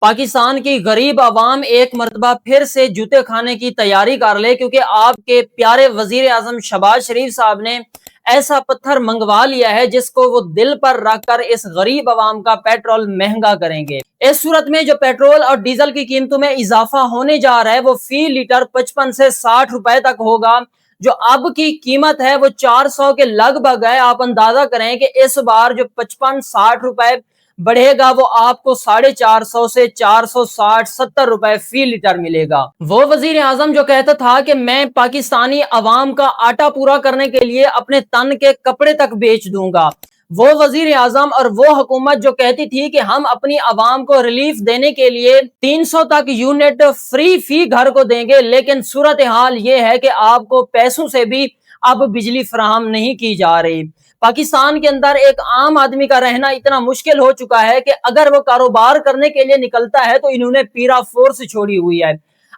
पाकिस्तान की गरीब आवाम एक मरतबा फिर से जूते खाने की तैयारी कर ले, क्योंकि आपके प्यारे वजीर आजम शहबाज शरीफ साहब ने ऐसा पत्थर मंगवा लिया है जिसको वो दिल पर रखकर इस गरीब आवाम का पेट्रोल महंगा करेंगे। इस सूरत में जो पेट्रोल और डीजल की कीमतों में इजाफा होने जा रहा है वो फी लीटर 55 से 60 रुपए तक होगा। जो अब की कीमत है वो 400 के लगभग है। आप अंदाजा करें कि इस बार जो 55-60 रुपए बढ़ेगा वो आपको 450 से 460-70 रुपए फी लीटर मिलेगा। वो वजीर आजम जो कहता था कि मैं पाकिस्तानी अवाम का आटा पूरा करने के लिए अपने तन के कपड़े तक बेच दूंगा, वो वजीर आजम और वो हुकूमत जो कहती थी कि हम अपनी अवाम को रिलीफ देने के लिए 300 तक यूनिट फ्री फी घर को देंगे, लेकिन सूरत हाल ये है कि आपको पैसों से भी अब बिजली फराहम नहीं की जा रही। पाकिस्तान के अंदर एक आम आदमी का रहना इतना मुश्किल हो चुका है कि अगर वो कारोबार करने के लिए निकलता है तो इन्होंने पीरा फोर्स छोड़ी हुई है।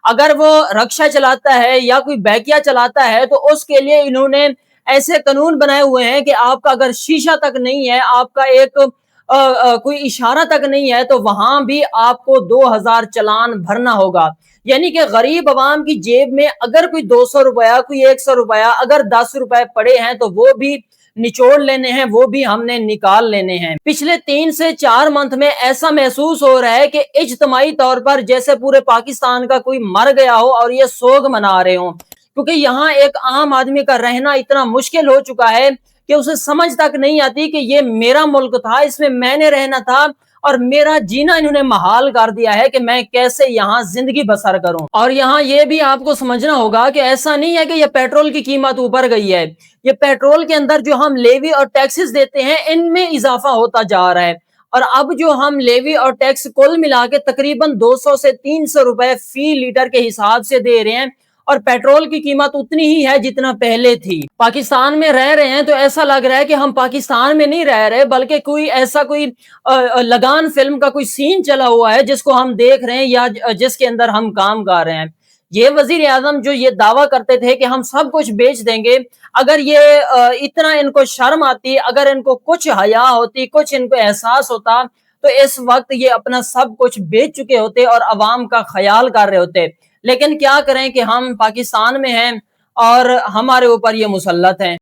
अगर वो रक्षा चलाता है या कोई बैकिया चलाता है तो उसके लिए इन्होंने ऐसे कानून बनाए हुए हैं कि आपका अगर शीशा तक नहीं है, आपका एक कोई इशारा तक नहीं है, तो वहां भी आपको 2000 चलान भरना होगा। यानी कि गरीब आवाम की जेब में अगर कोई 200 रुपया, कोई 100 रुपया, अगर 10 रुपए पड़े हैं तो वो भी निचोड़ लेने हैं, वो भी हमने निकाल लेने हैं। पिछले 3 से 4 मंथ में ऐसा महसूस हो रहा है कि इज्तमाई तौर पर जैसे पूरे पाकिस्तान का कोई मर गया हो और ये सोग मना रहे हो, क्योंकि यहाँ एक आम आदमी का रहना इतना मुश्किल हो चुका है कि उसे समझ तक नहीं आती कि ये मेरा मुल्क था, इसमें मैंने रहना था और मेरा जीना इन्होंने महाल कर दिया है कि मैं कैसे यहाँ जिंदगी बसर करूं। और यहाँ ये भी आपको समझना होगा कि ऐसा नहीं है कि ये पेट्रोल की कीमत ऊपर गई है, ये पेट्रोल के अंदर जो हम लेवी और टैक्सेस देते हैं इनमें इजाफा होता जा रहा है। और अब जो हम लेवी और टैक्स कुल मिला के तकरीबन 200 से 300 रुपए फी लीटर के हिसाब से दे रहे हैं, और पेट्रोल की कीमत उतनी ही है जितना पहले थी। पाकिस्तान में रह रहे हैं तो ऐसा लग रहा है कि हम पाकिस्तान में नहीं रह रहे, बल्कि कोई ऐसा कोई लगान फिल्म का कोई सीन चला हुआ है जिसको हम देख रहे हैं या जिसके अंदर हम काम कर रहे हैं। ये वजीर आजम जो ये दावा करते थे कि हम सब कुछ बेच देंगे, अगर ये इतना इनको शर्म आती, अगर इनको कुछ हया होती, कुछ इनको एहसास होता, तो इस वक्त ये अपना सब कुछ बेच चुके होते और अवाम का ख्याल कर रहे होते। लेकिन क्या करें कि हम पाकिस्तान में हैं और हमारे ऊपर ये मुसल्लत हैं।